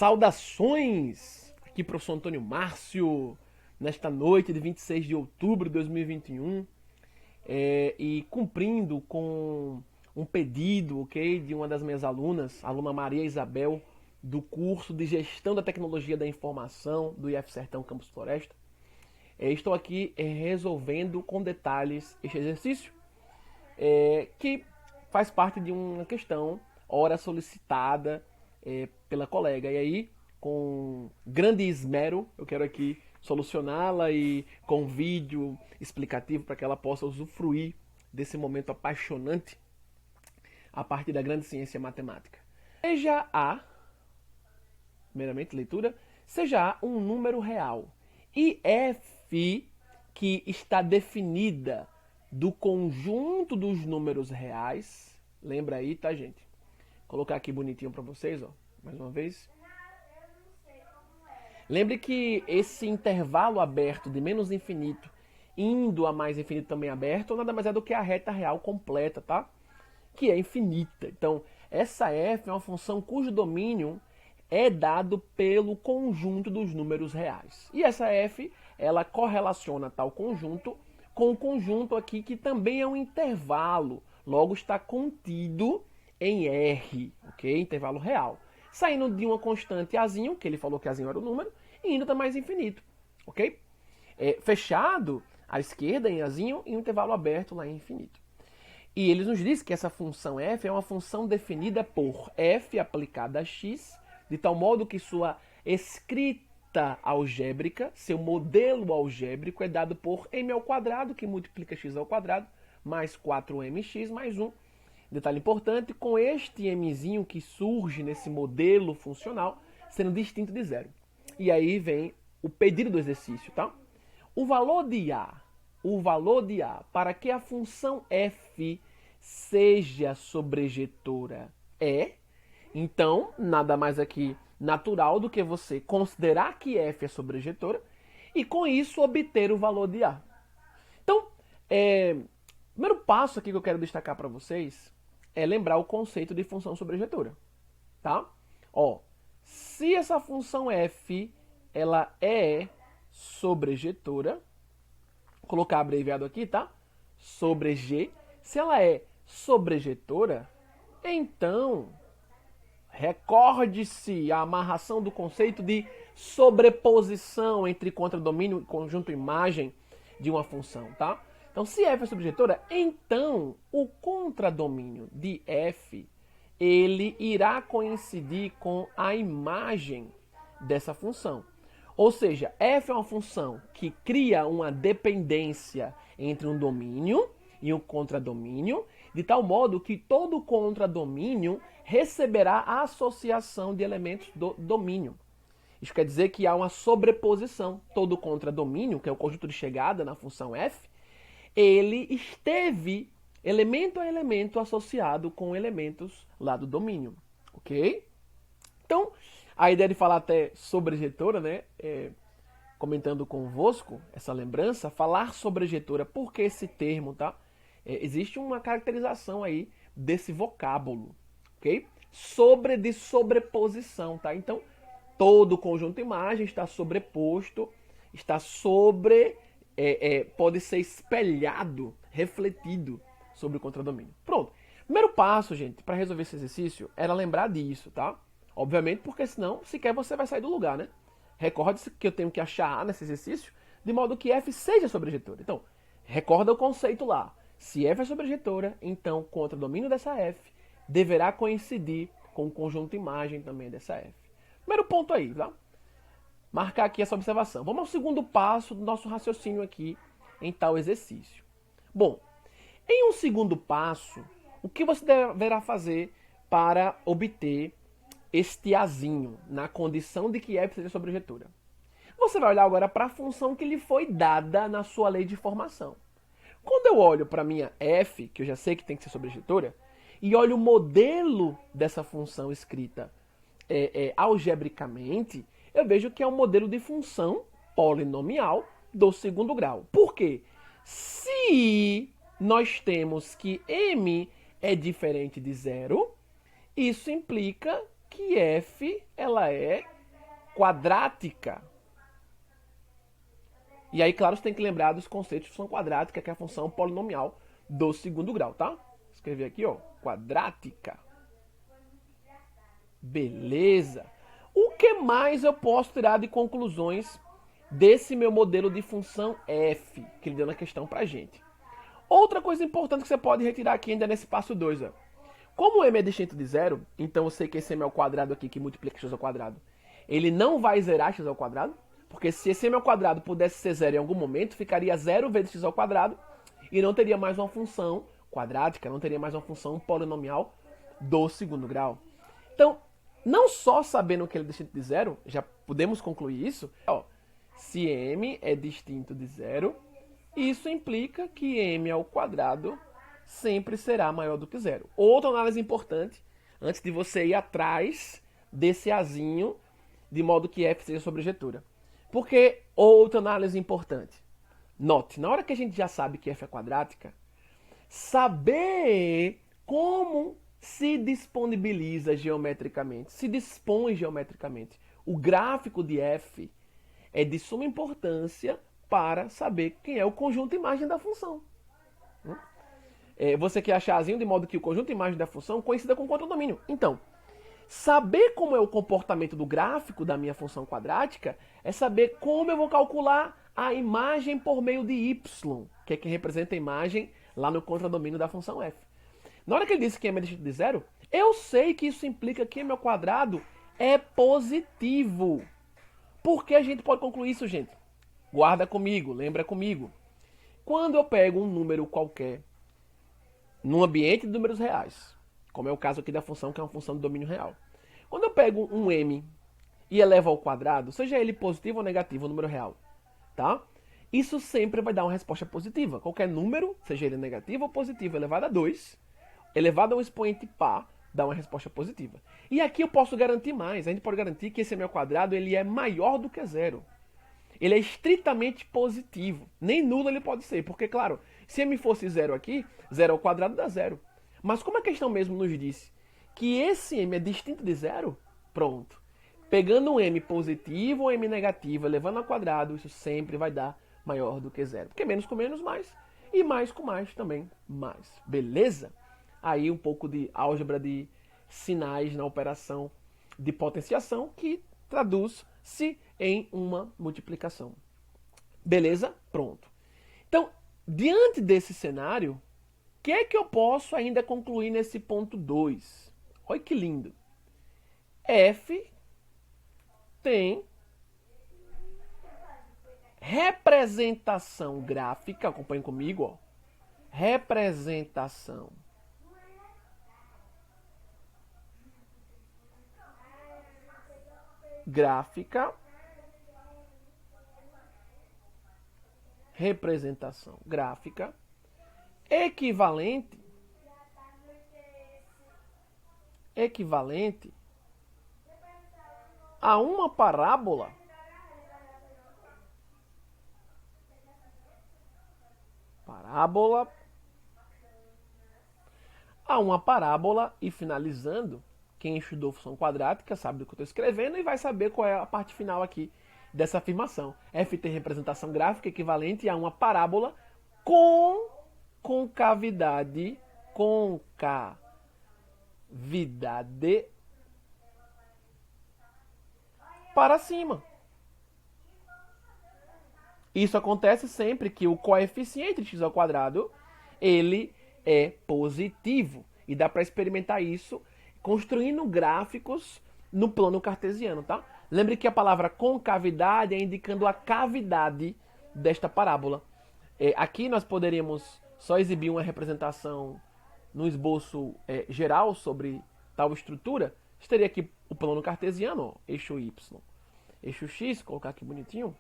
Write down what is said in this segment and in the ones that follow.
Saudações! Aqui professor Antônio Márcio, nesta noite de 26 de outubro de 2021, e cumprindo com um pedido, ok, de uma das minhas alunas, a aluna Maria Isabel, do curso de Gestão da Tecnologia da Informação do IF Sertão Campus Floresta. Estou aqui resolvendo com detalhes este exercício, que faz parte de uma questão, ora solicitada pela colega. E aí, com grande esmero, eu quero aqui solucioná-la e com vídeo explicativo para que ela possa usufruir desse momento apaixonante a partir da grande ciência matemática. Seja A, primeiramente leitura, seja A um número real e F que está definida do conjunto dos números reais. Lembra aí, tá, gente? Vou colocar aqui bonitinho para vocês, ó, mais uma vez. Lembre que esse intervalo aberto de menos infinito indo a mais infinito também aberto nada mais é do que a reta real completa, tá? Que é infinita. Então, essa f é uma função cujo domínio é dado pelo conjunto dos números reais. E essa f, ela correlaciona tal conjunto com o conjunto aqui que também é um intervalo, logo está contido em R, ok? Intervalo real. Saindo de uma constante Azinho, que ele falou que Azinho era o número, e indo até mais infinito, ok? Fechado à esquerda em Azinho e um intervalo aberto lá em infinito. E ele nos diz que essa função f é uma função definida por f aplicada a x, de tal modo que sua escrita algébrica, seu modelo algébrico é dado por m ao quadrado, que multiplica x ao quadrado, mais 4mx mais 1. Detalhe importante, com este mzinho que surge nesse modelo funcional sendo distinto de zero. E aí vem o pedido do exercício, tá? O valor de A para que a função f seja sobrejetora é, então, nada mais aqui natural do que você considerar que f é sobrejetora e com isso obter o valor de A. Então, o primeiro passo aqui que eu quero destacar para vocês é lembrar o conceito de função sobrejetora, tá? Ó, se essa função f ela é sobrejetora, vou colocar abreviado aqui, tá? Sobre G. Se ela é sobrejetora, então recorde-se a amarração do conceito de sobreposição entre contradomínio e conjunto imagem de uma função, tá? Então, se f é sobrejetora, então o contradomínio de f ele irá coincidir com a imagem dessa função. Ou seja, f é uma função que cria uma dependência entre um domínio e um contradomínio, de tal modo que todo contradomínio receberá a associação de elementos do domínio. Isso quer dizer que há uma sobreposição. Todo contradomínio, que é o conjunto de chegada na função f, ele esteve elemento a elemento associado com elementos lá do domínio, ok? Então, a ideia de falar até sobrejetora, né, comentando convosco essa lembrança, falar sobrejetora, por que esse termo, tá? Existe uma caracterização aí desse vocábulo, ok? Sobre de sobreposição, tá? Então, todo conjunto imagem está sobreposto, está sobre, pode ser espelhado, refletido sobre o contradomínio. Pronto. Primeiro passo, gente, para resolver esse exercício era lembrar disso, tá? Obviamente, porque senão sequer você vai sair do lugar, né? Recorde-se que eu tenho que achar A nesse exercício, de modo que f seja sobrejetora. Então, recorda o conceito lá. Se f é sobrejetora, então o contradomínio dessa f deverá coincidir com o conjunto imagem também dessa f. Primeiro ponto aí, tá? Marcar aqui essa observação. Vamos ao segundo passo do nosso raciocínio aqui em tal exercício. Bom, em um segundo passo, o que você deverá fazer para obter este Azinho, na condição de que f seja sobrejetora? Você vai olhar agora para a função que lhe foi dada na sua lei de formação. Quando eu olho para a minha f, que eu já sei que tem que ser sobrejetora, e olho o modelo dessa função escrita algebricamente, eu vejo que é um modelo de função polinomial do segundo grau. Por quê? Se nós temos que m é diferente de zero, isso implica que f ela é quadrática. E aí, claro, você tem que lembrar dos conceitos de função quadrática, que é a função polinomial do segundo grau, tá? Vou escrever aqui, ó, quadrática. Beleza. O que mais eu posso tirar de conclusões desse meu modelo de função f, que ele deu na questão pra gente? Outra coisa importante que você pode retirar aqui ainda nesse passo 2, ó. Como m é distinto de zero, então eu sei que esse m ao quadrado aqui, que multiplica x ao quadrado, ele não vai zerar x ao quadrado, porque se esse m ao quadrado pudesse ser zero em algum momento, ficaria 0 vezes x ao quadrado e não teria mais uma função quadrática, não teria mais uma função polinomial do segundo grau. Então, não só sabendo que ele é distinto de zero, já podemos concluir isso. Ó, se m é distinto de zero, isso implica que m ao quadrado sempre será maior do que zero. Outra análise importante, antes de você ir atrás desse azinho, de modo que f seja sobrejetura. Porque outra análise importante. Note, na hora que a gente já sabe que f é quadrática, saber como se disponibiliza geometricamente, se dispõe geometricamente. O gráfico de f é de suma importância para saber quem é o conjunto imagem da função. Você quer achar azinho de modo que o conjunto imagem da função coincida com o contradomínio. Então, saber como é o comportamento do gráfico da minha função quadrática é saber como eu vou calcular a imagem por meio de y, que é que representa a imagem lá no contradomínio da função f. Na hora que ele disse que m é distinto de zero, eu sei que isso implica que m ao quadrado é positivo. Por que a gente pode concluir isso, gente? Guarda comigo, lembra comigo. Quando eu pego um número qualquer num ambiente de números reais, como é o caso aqui da função, que é uma função de domínio real. Quando eu pego um m e elevo ao quadrado, seja ele positivo ou negativo, o número real, tá? Isso sempre vai dar uma resposta positiva. Qualquer número, seja ele negativo ou positivo, elevado a 2, elevado a um expoente par, dá uma resposta positiva. E aqui eu posso garantir mais. A gente pode garantir que esse m ao quadrado ele é maior do que zero. Ele é estritamente positivo. Nem nulo ele pode ser, porque, claro, se m fosse zero aqui, zero ao quadrado dá zero. Mas como a questão mesmo nos disse que esse m é distinto de zero, pronto. Pegando um m positivo ou m negativo, elevando ao quadrado, isso sempre vai dar maior do que zero. Porque menos com menos, mais. E mais com mais também, mais. Beleza? Aí um pouco de álgebra de sinais na operação de potenciação que traduz-se em uma multiplicação. Beleza? Pronto. Então, diante desse cenário, o que é que eu posso ainda concluir nesse ponto 2? Olha que lindo. F tem representação gráfica, acompanhe comigo, ó. Representação gráfica, representação gráfica equivalente a uma parábola e finalizando, quem estudou função quadrática sabe do que eu estou escrevendo e vai saber qual é a parte final aqui dessa afirmação. F tem representação gráfica equivalente a uma parábola com concavidade para cima. Isso acontece sempre que o coeficiente de x ao quadrado ele é positivo. E dá para experimentar isso construindo gráficos no plano cartesiano, tá? Lembre que a palavra concavidade é indicando a cavidade desta parábola. Aqui nós poderíamos só exibir uma representação no esboço geral sobre tal estrutura. Teria aqui o plano cartesiano, ó, eixo y, eixo x, colocar aqui bonitinho.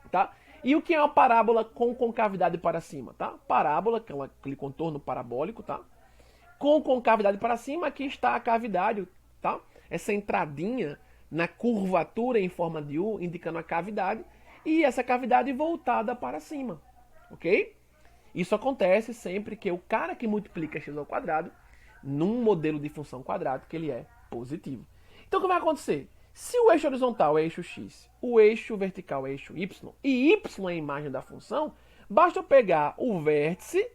Tá? E o que é uma parábola com concavidade para cima? Tá? Parábola, que é aquele contorno parabólico, tá? Com concavidade para cima, aqui está a cavidade, tá? Essa entradinha na curvatura em forma de U, indicando a cavidade, e essa cavidade voltada para cima, ok? Isso acontece sempre que o cara que multiplica x ao quadrado, num modelo de função quadrática, ele é positivo. Então o que vai acontecer? Se o eixo horizontal é eixo x, o eixo vertical é eixo y, e y é a imagem da função, basta eu pegar o vértice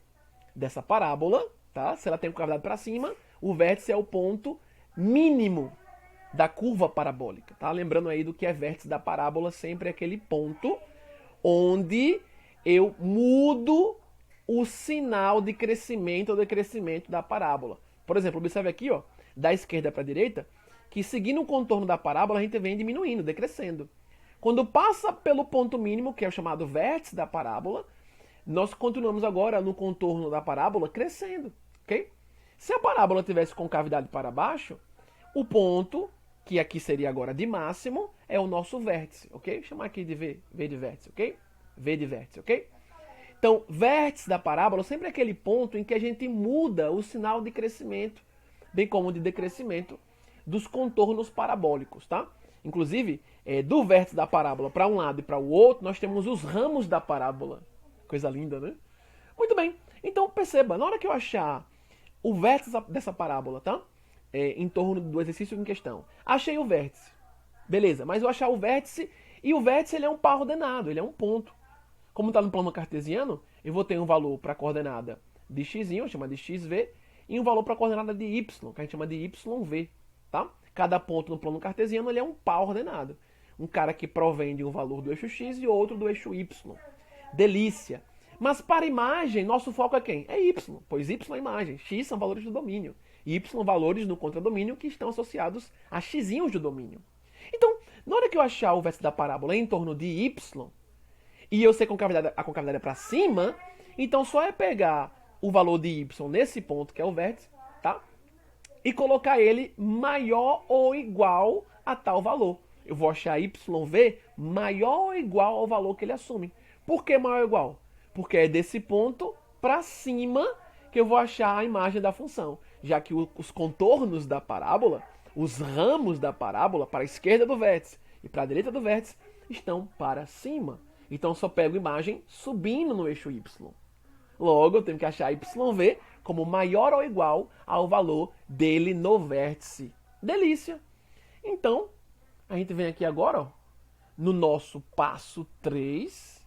dessa parábola, tá? Se ela tem cavidade para cima, o vértice é o ponto mínimo da curva parabólica, tá? Lembrando aí do que é vértice da parábola, sempre é aquele ponto onde eu mudo o sinal de crescimento ou decrescimento da parábola. Por exemplo, observe aqui, ó, da esquerda para a direita, que seguindo o contorno da parábola a gente vem diminuindo, decrescendo. Quando passa pelo ponto mínimo, que é o chamado vértice da parábola, nós continuamos agora no contorno da parábola crescendo, ok? Se a parábola tivesse concavidade para baixo, o ponto, que aqui seria agora de máximo, é o nosso vértice, ok? Vou chamar aqui de V de vértice, ok? V de vértice, ok? Então, vértice da parábola sempre é aquele ponto em que a gente muda o sinal de crescimento, bem como de decrescimento, dos contornos parabólicos, tá? Inclusive, do vértice da parábola para um lado e para o outro, nós temos os ramos da parábola. Coisa linda, né? Muito bem. Então, perceba, na hora que eu achar o vértice dessa parábola, tá? Em torno do exercício em questão. Achei o vértice. Beleza, mas eu achar o vértice, e o vértice ele é um par ordenado, ele é um ponto. Como está no plano cartesiano, eu vou ter um valor para a coordenada de x, chama de xv, e um valor para a coordenada de y, que a gente chama de yv, tá? Cada ponto no plano cartesiano ele é um par ordenado. Um cara que provém de um valor do eixo x e outro do eixo y. Delícia. Mas para a imagem, nosso foco é quem? É y, pois y é a imagem, x são valores do domínio, y valores no contradomínio que estão associados a x do domínio. Então, na hora que eu achar o vértice da parábola em torno de y, e eu sei que a concavidade é para cima, então só é pegar o valor de y nesse ponto, que é o vértice, tá? E colocar ele maior ou igual a tal valor. Eu vou achar yv maior ou igual ao valor que ele assume. Por que maior ou igual? Porque é desse ponto para cima que eu vou achar a imagem da função. Já que os contornos da parábola, os ramos da parábola, para a esquerda do vértice e para a direita do vértice, estão para cima. Então eu só pego a imagem subindo no eixo y. Logo, eu tenho que achar yv como maior ou igual ao valor dele no vértice. Delícia! Então, a gente vem aqui agora, ó, no nosso passo 3.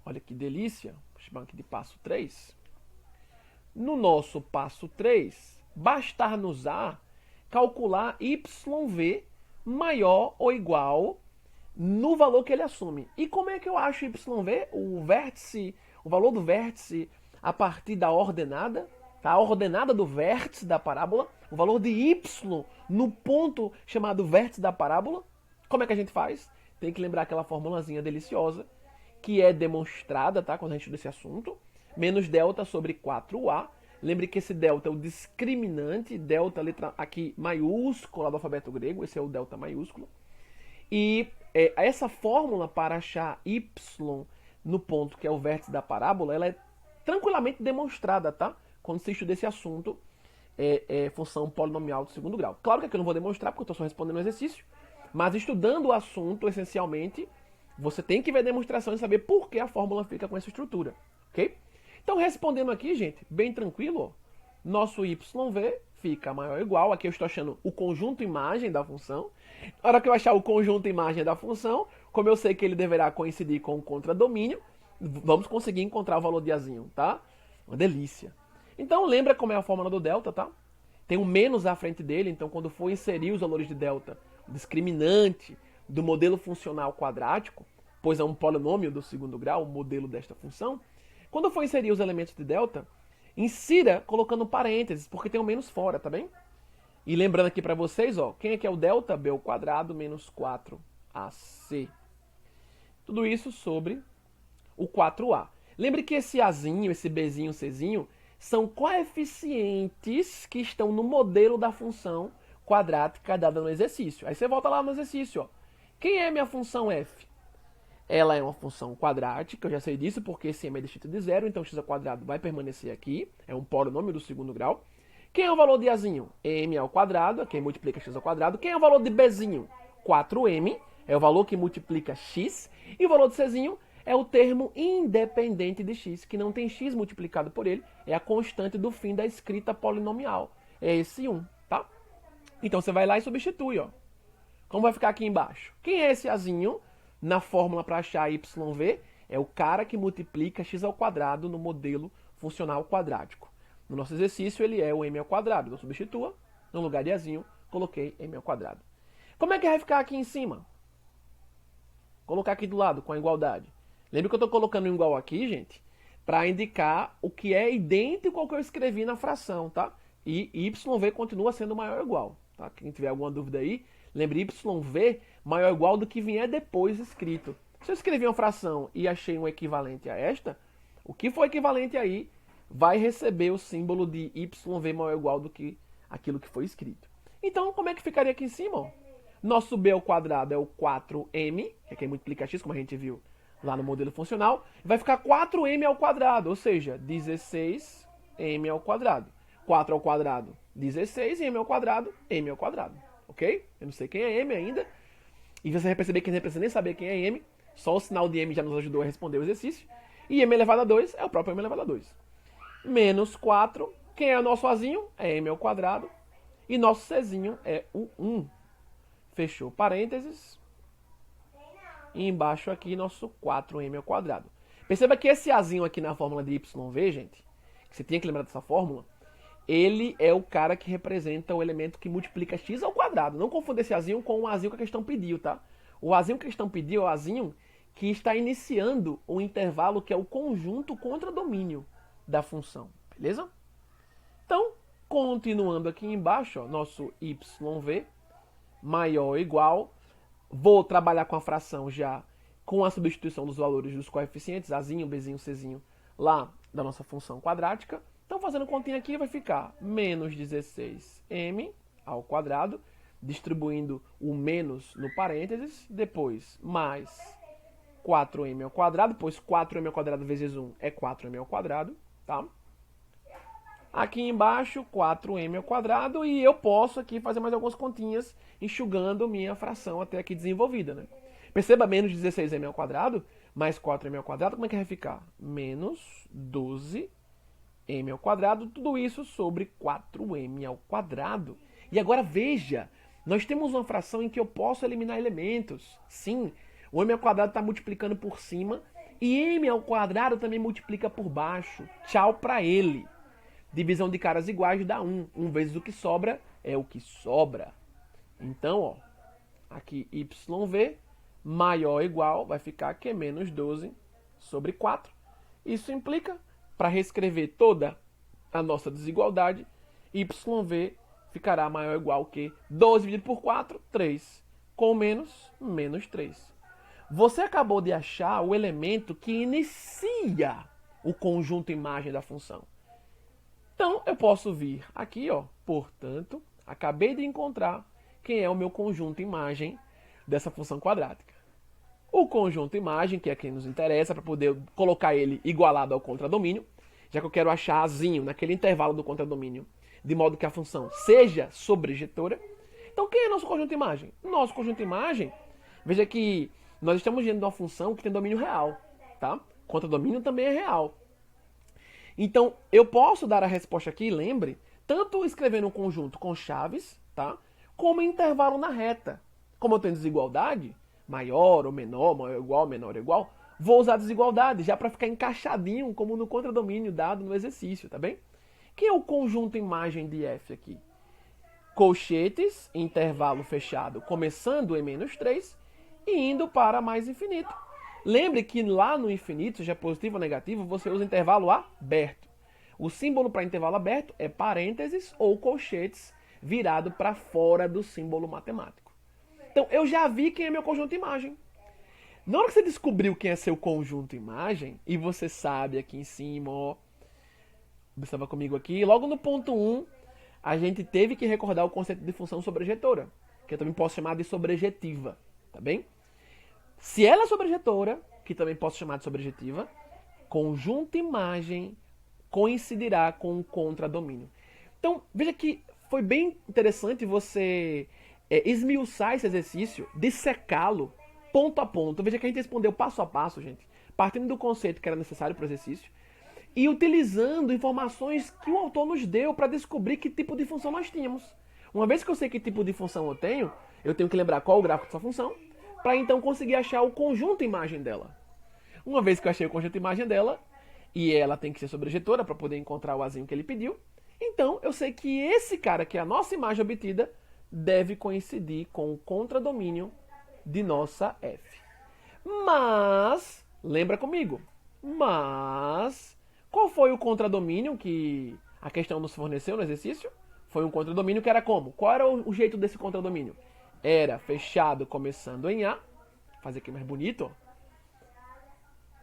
Olha que delícia. Vou chamar aqui de passo 3. No nosso passo 3, bastar-nos calcular yv maior ou igual no valor que ele assume. E como é que eu acho yv? O valor do vértice a partir da ordenada, tá? A ordenada do vértice da parábola, o valor de y no ponto chamado vértice da parábola. Como é que a gente faz? Tem que lembrar aquela formulazinha deliciosa que é demonstrada, tá? Quando a gente estuda esse assunto. Menos delta sobre 4a. Lembre que esse delta é o discriminante, delta letra aqui maiúscula do alfabeto grego, esse é o delta maiúsculo. E essa fórmula para achar y no ponto que é o vértice da parábola, ela é tranquilamente demonstrada, tá? Quando se estuda esse assunto, função polinomial do segundo grau. Claro que aqui eu não vou demonstrar, porque eu estou só respondendo o exercício, mas estudando o assunto, essencialmente, você tem que ver a demonstração e saber por que a fórmula fica com essa estrutura, ok? Então, respondendo aqui, gente, bem tranquilo, ó, nosso yv fica maior ou igual, aqui eu estou achando o conjunto imagem da função. Na hora que eu achar o conjunto imagem da função, como eu sei que ele deverá coincidir com o contradomínio, vamos conseguir encontrar o valor de azinho, tá? Uma delícia. Então, lembra como é a fórmula do delta, tá? Tem um menos à frente dele, então quando for inserir os valores de delta, o discriminante do modelo funcional quadrático, pois é um polinômio do segundo grau, o modelo desta função, quando for inserir os elementos de delta, insira colocando parênteses, porque tem um menos fora, tá bem? E lembrando aqui para vocês, ó, quem é que é o delta? B ao quadrado menos 4AC. Tudo isso sobre o 4A. Lembre que esse Azinho, esse Bzinho, Czinho, são coeficientes que estão no modelo da função quadrática dada no exercício. Aí você volta lá no exercício, ó. Quem é minha função f? Ela é uma função quadrática, eu já sei disso, porque esse m é distinto de zero, então x ao quadrado vai permanecer aqui, é um polinômio do segundo grau. Quem é o valor de Azinho? M ao quadrado, quem multiplica x ao quadrado. Quem é o valor de Bzinho? 4m, é o valor que multiplica x. E o valor de Czinho é o termo independente de x, que não tem x multiplicado por ele, é a constante do fim da escrita polinomial. É esse 1, tá? Então você vai lá e substitui, ó. Como vai ficar aqui embaixo? Quem é esse Azinho na fórmula para achar YV? É o cara que multiplica x ao quadrado no modelo funcional quadrático. No nosso exercício, ele é o m ao quadrado. Então, substitua, no lugar de Azinho, coloquei m ao quadrado. Como é que vai ficar aqui em cima? Vou colocar aqui do lado, com a igualdade. Lembra que eu estou colocando um igual aqui, gente, para indicar o que é idêntico ao que eu escrevi na fração, tá? E YV continua sendo maior ou igual, tá? Quem tiver alguma dúvida aí, lembre YV maior ou igual do que vier depois escrito. Se eu escrevi uma fração e achei um equivalente a esta, o que for equivalente aí vai receber o símbolo de YV maior ou igual do que aquilo que foi escrito. Então, como é que ficaria aqui em cima? Ó? Nosso b ao quadrado é o 4m, que é quem multiplica x, como a gente viu lá no modelo funcional. Vai ficar 4m ao quadrado, ou seja, 16m ao quadrado. 4 ao quadrado, 16, e m ao quadrado, m ao quadrado. Ok? Eu não sei quem é m ainda. E você vai perceber que não precisa nem saber quem é m. Só o sinal de m já nos ajudou a responder o exercício. E m elevado a 2 é o próprio m elevado a 2. Menos 4. Quem é o nosso azinho? É m ao quadrado. E nosso czinho é o 1. Fechou parênteses. E embaixo aqui nosso 4m ao quadrado. Perceba que esse azinho aqui na fórmula de YV, gente, que você tinha que lembrar dessa fórmula, ele é o cara que representa o elemento que multiplica x ao quadrado. Não confunda esse azinho com o azinho que a questão pediu, tá? O azinho que a questão pediu é o azinho que está iniciando o intervalo que é o conjunto contra domínio da função, beleza? Então, continuando aqui embaixo, ó, nosso YV maior ou igual, vou trabalhar com a fração já com a substituição dos valores dos coeficientes, azinho, bzinho, czinho, lá da nossa função quadrática. Então, fazendo continha aqui, vai ficar menos 16m ao quadrado, distribuindo o menos no parênteses, depois mais 4m ao quadrado, pois 4m ao quadrado vezes 1 é 4m ao quadrado, tá? Aqui embaixo, 4m ao quadrado, e eu posso aqui fazer mais algumas continhas, enxugando minha fração até aqui desenvolvida, né? Perceba, menos 16m ao quadrado, mais 4m ao quadrado, como é que vai ficar? Menos 12m ao quadrado, tudo isso sobre 4m ao quadrado. E agora veja, nós temos uma fração em que eu posso eliminar elementos. Sim, o m ao quadrado está multiplicando por cima, e m ao quadrado também multiplica por baixo. Tchau para ele. Divisão de caras iguais dá 1. 1 vezes o que sobra é o que sobra. Então, ó, aqui YV maior ou igual vai ficar que é menos 12 sobre 4. Isso implica, para reescrever toda a nossa desigualdade, YV ficará maior ou igual que 12 dividido por 4, 3. Com menos, menos 3. Você acabou de achar o elemento que inicia o conjunto imagem da função. Então, eu posso vir aqui, ó, portanto, acabei de encontrar quem é o meu conjunto imagem dessa função quadrática. O conjunto imagem, que é quem nos interessa, para poder colocar ele igualado ao contradomínio, já que eu quero achar azinho naquele intervalo do contradomínio, de modo que a função seja sobrejetora. Então, quem é nosso conjunto imagem? Nosso conjunto imagem, veja que nós estamos diante de uma função que tem domínio real, tá? Contradomínio também é real. Então, eu posso dar a resposta aqui, lembre, tanto escrevendo um conjunto com chaves, tá? Como intervalo na reta. Como eu tenho desigualdade, maior ou menor, maior ou igual, vou usar desigualdade já para ficar encaixadinho, como no contradomínio dado no exercício, tá bem? Que é o conjunto imagem de F aqui? Colchetes, intervalo fechado, começando em menos 3 e indo para mais infinito. Lembre que lá no infinito, seja positivo ou negativo, você usa intervalo aberto. O símbolo para intervalo aberto é parênteses ou colchetes virado para fora do símbolo matemático. Então, eu já vi quem é meu conjunto imagem. Na hora que você descobriu quem é seu conjunto imagem, e você sabe aqui em cima, ó, observa comigo aqui, logo no ponto 1, a gente teve que recordar o conceito de função sobrejetora, que eu também posso chamar de sobrejetiva, tá bem? Se ela é sobrejetora, que também posso chamar de sobrejetiva, conjunto imagem coincidirá com o contradomínio. Então, veja que foi bem interessante você esmiuçar esse exercício, dissecá-lo ponto a ponto. Veja que a gente respondeu passo a passo, gente, partindo do conceito que era necessário para o exercício e utilizando informações que o autor nos deu para descobrir que tipo de função nós tínhamos. Uma vez que eu sei que tipo de função eu tenho que lembrar qual é o gráfico dessa função, para então conseguir achar o conjunto imagem dela. Uma vez que eu achei o conjunto imagem dela, e ela tem que ser sobrejetora para poder encontrar o azinho que ele pediu, então eu sei que esse cara, que é a nossa imagem obtida, deve coincidir com o contradomínio de nossa F. Mas, lembra comigo, qual foi o contradomínio que a questão nos forneceu no exercício? Foi um contradomínio que era como? Qual era o jeito desse contradomínio? Era fechado começando em A, vou fazer aqui mais bonito, ó.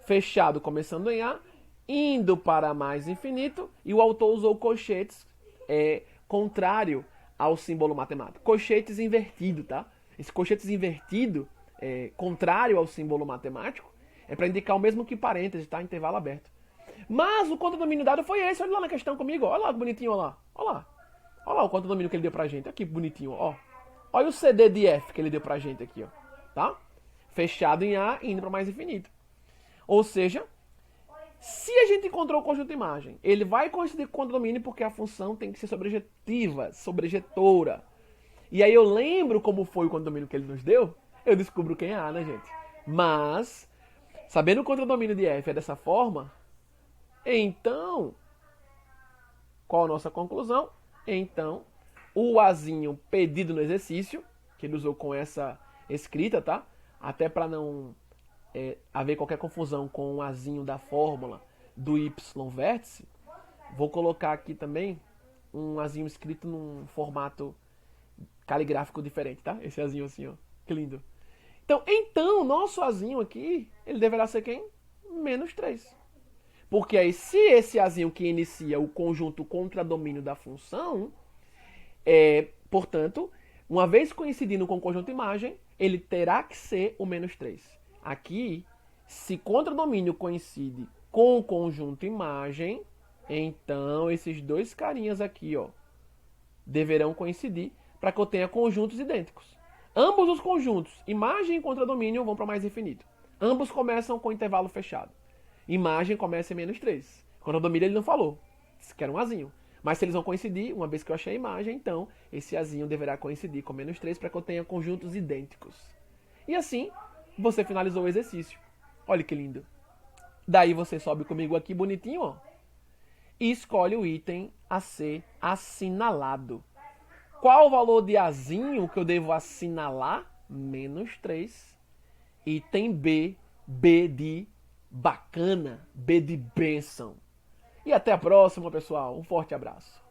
Fechado começando em A, indo para mais infinito, e o autor usou colchetes contrário ao símbolo matemático. Colchetes invertido, tá? Esse colchetes invertido, contrário ao símbolo matemático, é para indicar o mesmo que parênteses, tá? Intervalo aberto. Mas o contradomínio dado foi esse, olha lá na questão comigo, olha lá que bonitinho, olha lá. Olha lá o contradomínio que ele deu pra gente, aqui bonitinho, ó. Olha o CD de F que ele deu pra gente aqui, ó. Tá? Fechado em A, indo para mais infinito. Ou seja, se a gente encontrou o conjunto imagem, ele vai coincidir com o contradomínio porque a função tem que ser sobrejetiva, sobrejetora. E aí eu lembro como foi o contradomínio que ele nos deu, eu descubro quem é A, né, gente? Mas, sabendo o contradomínio de F é dessa forma, então, qual a nossa conclusão? Então, o Azinho pedido no exercício, que ele usou com essa escrita, tá? Até para não haver qualquer confusão com o Azinho da fórmula do Y vértice, vou colocar aqui também um Azinho escrito num formato caligráfico diferente, tá? Esse Azinho assim, ó. Que lindo. Então, nosso Azinho aqui, ele deverá ser quem? Menos 3. Porque aí, se esse Azinho que inicia o conjunto contradomínio da função, portanto, uma vez coincidindo com o conjunto imagem, ele terá que ser o menos 3. Aqui, se contradomínio coincide com o conjunto imagem, então esses dois carinhas aqui, ó, deverão coincidir para que eu tenha conjuntos idênticos. Ambos os conjuntos, imagem e contradomínio, vão para mais infinito. Ambos começam com intervalo fechado. Imagem começa em menos 3. Contradomínio ele não falou, que era um Azinho. Mas se eles vão coincidir, uma vez que eu achei a imagem, então esse Azinho deverá coincidir com menos 3 para que eu tenha conjuntos idênticos. E assim, você finalizou o exercício. Olha que lindo. Daí você sobe comigo aqui bonitinho, ó, e escolhe o item a ser assinalado. Qual o valor de Azinho que eu devo assinalar? Menos 3. Item B, B de bacana, B de bênção. E até a próxima, pessoal. Um forte abraço.